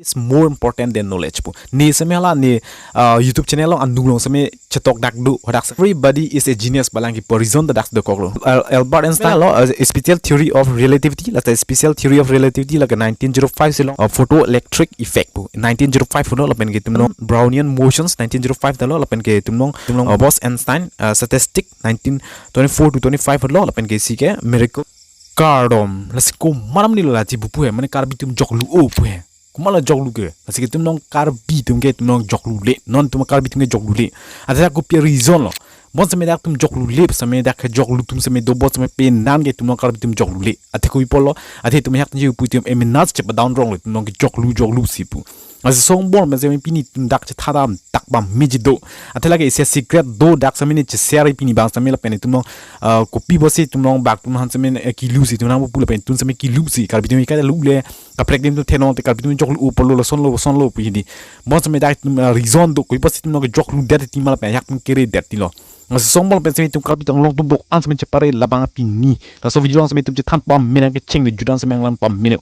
is more important than knowledge po. Ni same hala ni YouTube channel long andu long same chetok dak du hodak everybody is a genius balang ki horizon da dak de koklo. Albert Einstein lo a special theory of relativity la special theory of relativity la 1905 silong photoelectric effect po. 1905 lo la pen ki tumno Brownian motions 1905 da lo la pen ki tumno boss Einstein statistic 1924 to 25 lo la pen ki si ke miracle cardom la ko maram ni lo la ji bu pu he mane karbi tum joklu o pu he kumala joglu ke asik tum nong karbi tum ke tum nong joglu le non tum karbi tum ke joglu le ada ko pi reason lo bon se me dak tum joglu le se me dak joglu tum se me do bot se me pe nan ke tum nong karbi tum joglu le ate ko polo ate tum yak ji pu tum eminat che down wrong le tum nong joglu sipu as song bon me se me pini tum dak che thadam tak bam mijido ate lage se secret do dak se me ni che seri pini bang se me la pen tum nong ko pi bo se tum nong bak tum han se me ki lusi tum nang pu la pen tum se me ki lusi karbi tum ka lule ka prek dim tum tenon te karbi tum joglu polo lo son lo pu hindi bon se me dak tum reason do ko pi tum nong joglu det ti mala pen yak tum kere det ti lo as song bon pen se me tum karbi tum long tum bok an se me che pare la bang pini la so video se me tum che than pam me ke cheng de judan se me lang pam me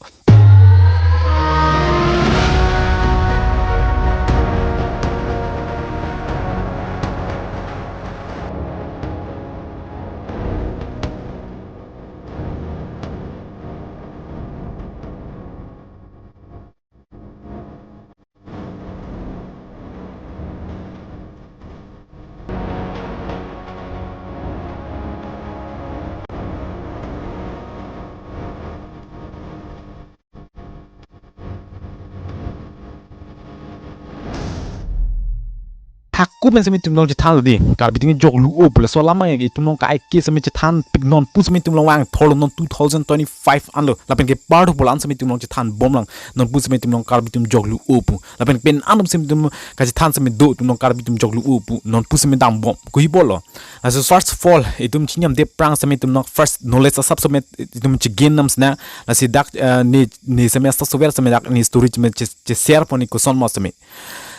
aku pen semi tum long chitan di karbi ting joglu o plus so lama ye tum long ka ke semi chitan pig non pu semi tum long wang thol non 2025 ando la pen ke part bolan semi tum long chitan bom lang non pu semi tum long karbi tum joglu o pu la pen anum semi tum ka chitan semi do tum long karbi tum joglu o pu non pu semi dam bom ko hi bolo as first of all itum chinyam de prang semi tum long first knowledge sub semi tum chi gain nams na la si dak ni semi sta software semi dak ni storage me che share poni ko son mo semi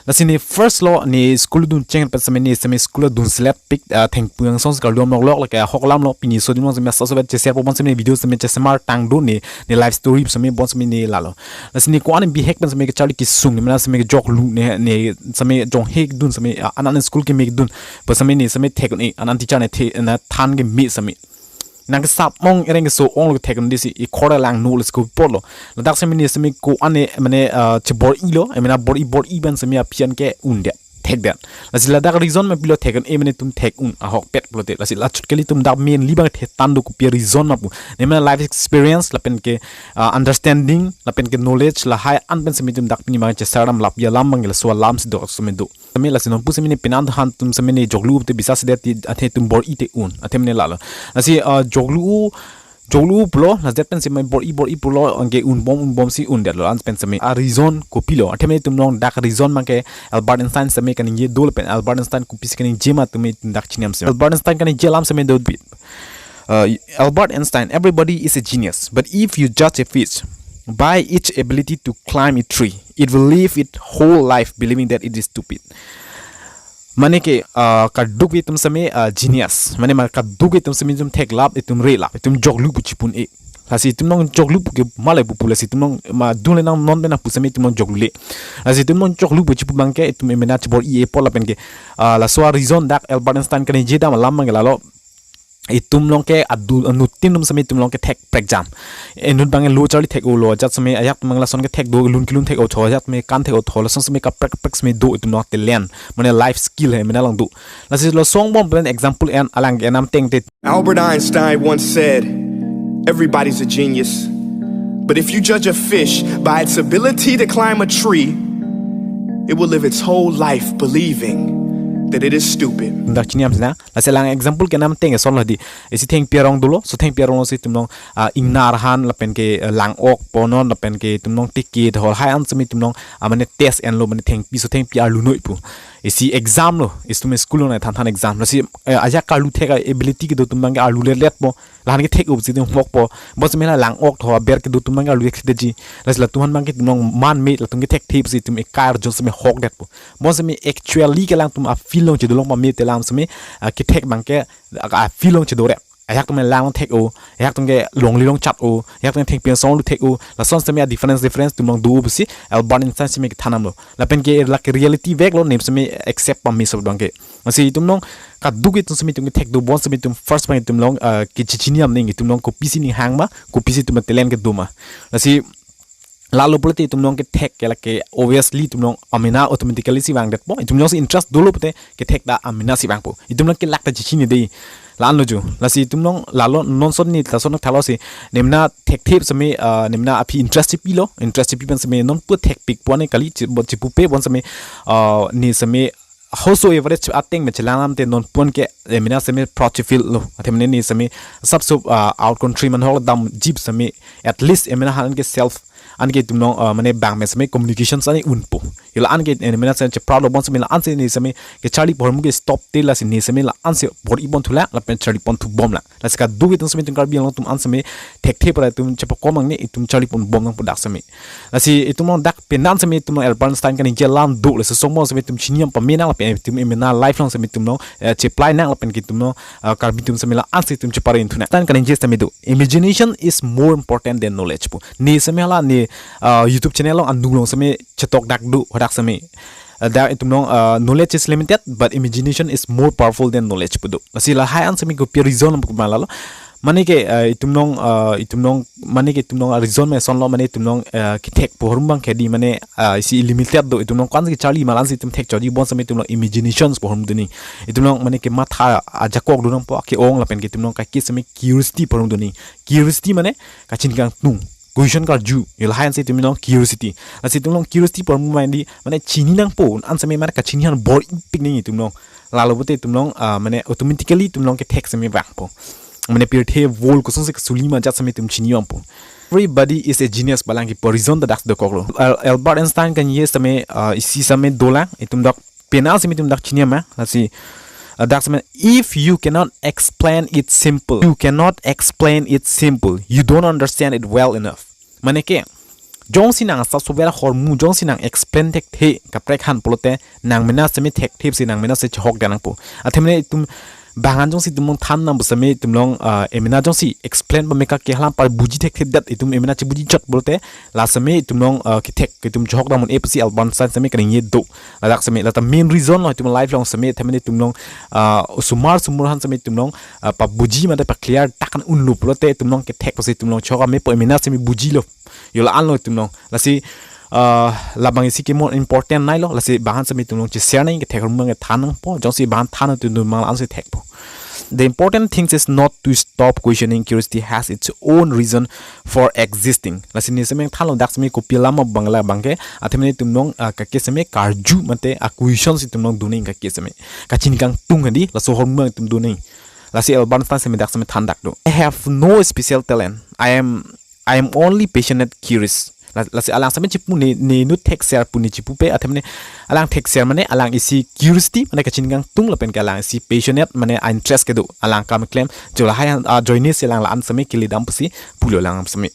Nasi ni first law ni school dun cheng pa sami ni sami school dun slap pick theng puang song ska lom lok la ka hok lam lo pini so din mo sami sa so bet che po bon sami video sami che smar tang do ni live story sami bon sami ni la lo nasi ni ko an bi hek pan sami ka chali ki sung ni mana sami jok lu ne sami jong hek dun sami anan school ke mek dun pa sami ni sami thek ni anan teacher ne the na than ke mi sami nang sap mong ereng so ong lo thekon disi I khora lang no let's go polo la dak semi ni semi ko ane mane che bor I lo I mean bor I ban semi apian ke unde thek that la sila dak reason me pilo thekon e mane tum thek un ahok pet plote la sila chutkeli tum dak main liba the tandu ku pi reason ma pu ne mane life experience la pen ke understanding la pen ke knowledge la hai an pen semi tum dak ni ma che saram lap ya lam bang la so lam si do semi do semi la sinon pu semi ni pinan han tum semi ni joglu te bisa se ti athe tum bor I te un athe mane la la si joglu plo la jet pen semi bor I plo ange un bom si un det lo an pen semi a reason ko pilo athe mane tum nong dak reason ma ke Albert Einstein semi kan ye dol pen Albert Einstein ku pis kan jema tum dak chiniam semi Albert Einstein kan je lam semi do bit Albert Einstein everybody is a genius but if you judge a fish by its ability to climb a tree it will live its whole life believing that it is stupid mane ke ka duk tum same genius mane ma ka duk tum same tum thek lap tum re lap tum joglu pu chipun e lasi tum nong joglu pu ke male pu lasi tum nong ma dun le nang non bena pu same tum nong joglu le lasi tum nong joglu pu chipu bangke tum emena chbor e pol la pen ke la so reason dak Albert Einstein kan je da lam mangela lo itum long ke adu nutin num sami tum long ke thek exam enut bang lo chali thek o lo jat sami ayak mangla son ke thek do lun kilun thek o tho jat me kan thek o tho la son sami ka practice me do itum not the land mane life skill he mena lang do la si lo song bom ben example en alang enam teng te Albert Einstein once said everybody's a genius but if you judge a fish by its ability to climb a tree it will live its whole life believing that it is stupid. Dak chiniam sina la selang example ke nam teng son la di isi theng pierong dulo so theng pierong si tumnong ingnar han la pen ke lang ok ponon la pen ke tumnong ticket hol hai an sumi tumnong amane test en lo mane theng pi so theng piar lu noi pu isi exam lo is tum school na than exam la si aja ka lu theka ability ke do tumang ga lu le let po la han ke thek up si tum hok po bos mela lang ok tho ber ke do tumang ga lu ek de ji la tuhan mang ke tumnong man me la tum ke thek thip si tum e kar jo sumi hok det po bos me actually ke lang tum a filong che dolong ma me te lam sumi ke thek bang ke a filong che do re ahak tum lang long take o ahak tum ge long li long chat o ahak tum take pian song lu take o la son se me difference tum long du busi Albert Einstein se me thanam lo la pen ge la reality vek lo nem se me accept pam mi so dong ge asi tum long ka du ge tum se me tum take do bon se me tum first point tum long ki chichini am ning tum long ko pisi ni hang ma ko pisi tum talent ge do ma asi lalu pulati tum long ke tek ke la ke obviously tum long amina automatically si wang det po tum long si interest dulu pute ke tek da amina si wang po tum long ke lak ta chichini dei lan lo ju la si tum long lalo non son ni la son thalo si nemna tek thep sami nemna api interest pi lo interest pi ban sami non pu tek pik po ne kali chi pu pe bon sami ni sami also average ateng me chilanam te non pon ke emina sami profil lo atemne ni sami sub sub out country man hol dam jeep sami at least emina han ke self anke tum long mane bang me sami communication sani unpo ila anke emina sen proud bon sami la anse ni sami ke charlie por mu ke stop te la ni sami la anse por ibon thula la pen charlie pon thu bom la ska du tum sami tum karbi long tum ansame tek the para tum chepo komang ni tum charlie pon bom nang product sami asi itum long dak penan sami tum Einstein kan ke lam du le so somo sami tum chiniam pamena la pen tum emina life long sami tum long cheply nang la pen ki tum no karbi tum sami la anse tum chepare intuna tan kan je sami du imagination is more important than knowledge pu ni sami la ni YouTube channel long anu long sami chetok dak du hodak sami da itum long knowledge is limited but imagination is more powerful than knowledge pu du asi la hai an sami ko pure reason pu malalo mane ke itum long mane ke itum long reason me son lo mane itum long ki tek po horum bang khedi mane si limited do itum long kwan ki charlie malan si itum tek chodi bon sami itum long imaginations po horum duni itum long mane ke matha ajakok du nang po ke ong la pen ke itum long ka ki sami curiosity po horum duni curiosity mane ka chin kang tung question ka ju il han se tum long curiosity asi tum long curiosity por mu mandi mane chini nang po an sami mane ka chini han bor pik ni tum long lalu bote tum long mane automatically tum long ke tek sami bang po mane pir the vol ko song se sulima jat sami tum chini am po everybody is a genius balang ki horizon da dak de koklo Albert Einstein kan yes sami isi sami dola itum dak penal sami tum dak chini ma asi that's mean if you cannot explain it simple you don't understand it well enough mane ke jong sinang sa sobera hormu jong sinang explain tek the kaprek han polote nang mena semi tek thep sinang mena se chhok danang po athemne tum bangan jong si tum than nam busame tum long emina jong si explain ba meka ke halam par buji tek thep dat itum emina chi buji chot bolote la same tum long ki tek ke tum chhok damon epsi alban san same kan ye do la dak same la ta main reason lo tum life long same themne tum long sumar han same tum long pa buji ma pa clear takan unlu bolote tum long ke tek posi tum long chhoka me po emina same buji lo yola an lo tum long la si labang isi ke more important nai lo la si bahan sami tum long chi share nai ke thek rum nge thanang po jong si bahan thana tu nu mang an si thek po the important thing is not to stop questioning curiosity has its own reason for existing la si ni sami thalo dak sami ko pilama bangla bangke athemni tum long ka ke sami karju mate a question si tum long duning ka ke sami ka chin kang tung handi la so hom tum duning la si alban stan sami dak sami thandak do I have no special talent I am only passionate curious la si alang sami chipu ni nu tek share puni chipu pe athemne alang tek share mane alang isi curiosity mane ka chingang tung la pen ka alang isi passionate mane interest ke do alang kam claim jola hai join ni selang la an sami kilidam pasi pulo lang sami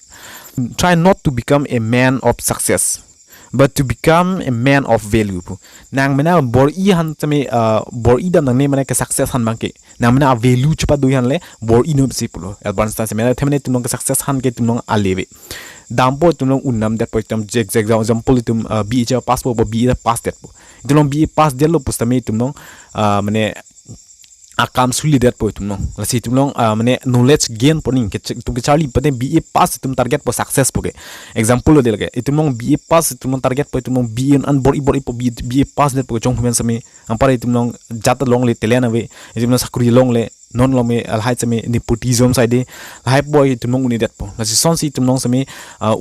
try not to become a man of success but to become a man of value nang mena bor I han sami bor I dam nang ne mane ka success han bangke nang mena value chupa du han le bor I no psi pulo advance ta sami themne tum ka success han ke tum aleve dampo tum long unnam that po tum example tum bi cha passport bo bi pass that po tum long bi pass del lo pustame tum long mane akam suli that po tum long la si tum long mane knowledge gain poning ke tum ke charlie pate bi pass tum target po success po ke example lo del ke tum long bi pass tum long target po tum long bi an bor I po bi pass that po chong humen sami ampare tum long jata long le telena we tum long sakuri long le non lo me al hai sami nepotism side hai boy tum long uni that po la si son si tum long sami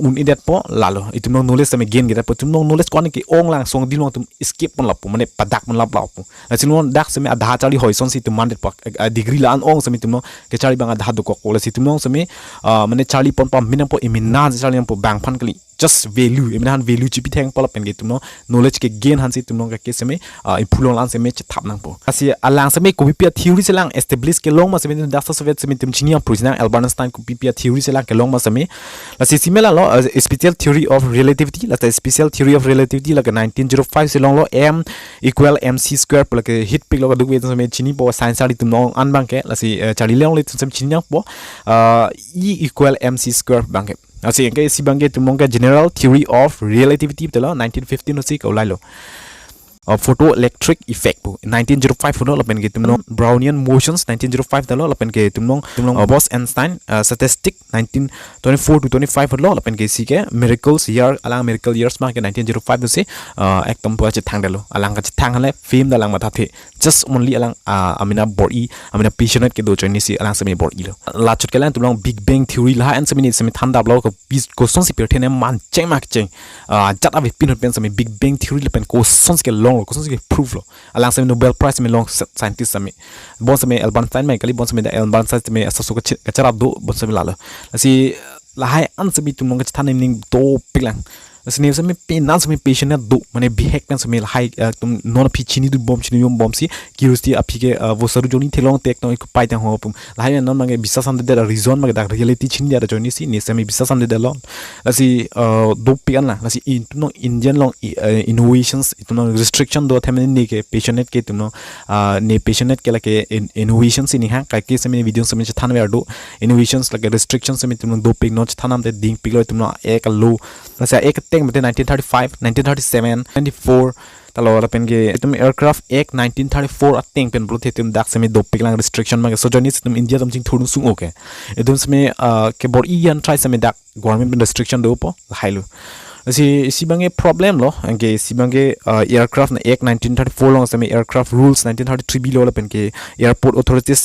uni that po lalo tum long knowledge sami gain get po tum long knowledge kwan ke ong lang song di long tum escape pon lapo mane padak mon lap lapo la si long dak sami adha chali hoi son si tum man po degree la an ong sami tum long ke chali bang adha do ko la si tum long sami mane chali pon pa minam po imina chali po bang phan kali just value em han value chi pi theng pol pen ge tum no knowledge ke gain han si tum no ke seme impulong lan seme thap nang po asi alang seme ko pi theory se lang establish ke long ma seme da sa soviet seme tum chini ang prisna albert einstein ko pi theory se lang ke long ma seme la si simela lo special theory of relativity la special theory of relativity la 1905 se long lo m equal mc square pol ke hit pi lo ka du seme chini po science ari tum no an bang ke la si chali leong le tum chini ang po e equal mc square bang ke asi ke si bang ke tum ka general theory of relativity telo 1915 no si ko lai lo photoelectric effect po 1905 no lapen ke tumno brownian motions 1905 talo lapen ke tumno boss Einstein statistic 1924 to 25 lo lapen ke si ke miracles year alang miracle years ma ke 1905 do se ektam po che thang dalo alang ka che thang le film dalang ma thathe just only alang amina body amina patient ke do join si alang sami body lo la chut ke lan tumno big bang theory la an sami thanda blo ko question si per thene man cheng mak cheng jat ave pin pen sami big bang theory lapen questions ke long ko song proof lo alang same Nobel Prize me long scientist same bon same Albert Einstein me kali bon same da Albert Einstein me asaso ka charab do bon same la lo asi la hai an sami tum long ka thane ning do pilang asne same pe nan same patient na do mane bihek pen same la hai tum non phi chini du bom chini yom bom si curiosity api ke wo saru joni thelong tek no ko pai tang ho pum la hai non mange bisas am de reason ma da reality chini da joni si ni same bisas am de lo asi do pian la asi in no indian long innovations itu no restriction do themen ni ke patient ke tum no ne patient ke la ke innovations ni ha ka ke same video same than ver do innovations like restrictions same tum do pig no thanam de ding pig lo tum no ek lo asa ek teng mate 1935 1937 94 talo pen ge tum aircraft ek 1934 ateng pen bro thetum dak same do piglang restriction ma so journey tum india tum ching thurun sung okay edum same ke bor ian try same dak government restriction do po hailu si bange problem lo ange si bange aircraft na ek 1934 long same aircraft rules 1933 below la pen ke airport authorities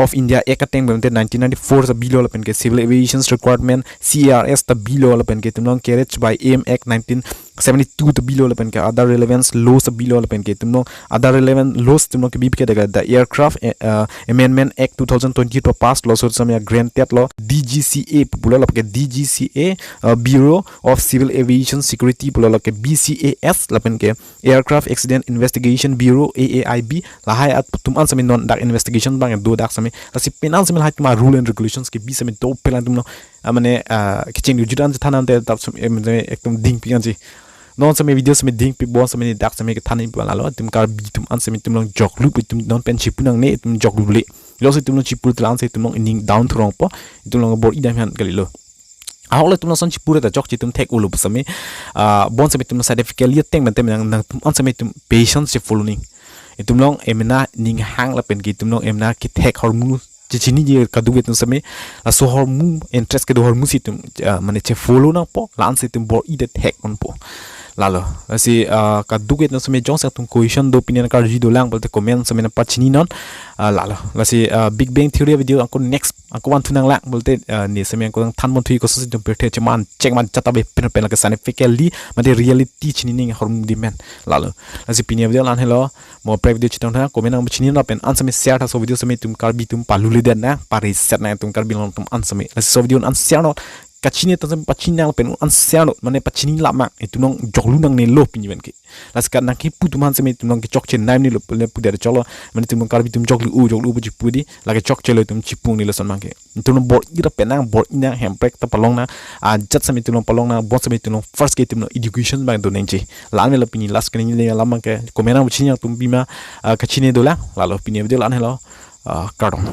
of india ek ateng bem 1994 sa below la pen ke civil aviation requirement crs ta below la pen ke tum long carriage by aim act 1972 to below la pen ke other relevance laws below la pen ke tum long other relevant laws tum long ke bip ke daga the aircraft amendment act 2020 to pass law so some granted law dgca popular la ke dgca bureau of civil aviation security pula la ke bcas la pen ke aircraft accident investigation bureau AAIB la hai at tum an sami non dak investigation bang do dak sami la si penal sami hai tuma rule and regulations ke bi sami to pelan tum no amane kitchen judan thanan de tap sami ekdom ding pian ji non sami video sami ding pi bon sami dak sami ke thanin pala lo tum kar bi tum an sami tum long jok lu tum non pen chipu nang ne tum jok lu le lo si tum no chipu tlan sai tum long ning down throng po tum long bor idam han kali lo ahok le tum son chipura da jok chitum tek ulu sami bon sami tum certificate li teng mentem nang tum on sami tum patience se following itum long emna ning hang la pen ki tum long emna ki tek hormu chini je kadu tum sami la so hormu interest ke do hormu si tum mane che follow na po lan si tum bor ide tek on po lalo asi kadu ke tum sami jong sa tum question do opinion ka ji do lang bolte comment sami na pachini non lalo lasi big bang theory video angko next angko wan thunang lang bolte ni sami angko than mon thui ko so tum perthe chaman check man chata be pen pen ka scientifically mate reality chini ning horm dimen lalo lasi opinion video lan hello mo pre video chitang tha comment ang chini na pen an sami share tha so video sami tum karbi tum palule den na pari set na tum karbi long tum an sami lasi so video an share no kachini tan pachini ang pen an share no mane pachini lama itu nong joklu nang ne lo pinjen ke las kan nak pu tum han sami tum nong ke chok chen naim ni lo pu der cholo mane tum karbi tum joklu bu chipu di la ke chok chelo tum chipung ni lo son mangke tum bor ira penang bor ina hemprek ta palong na jat sami tum palong na bon sami tum first ke tum education bang do nengche lan me lo pini las kan ni le lamang ke komena bu chinya tum bima kachini do la lo pini video lan hello kardong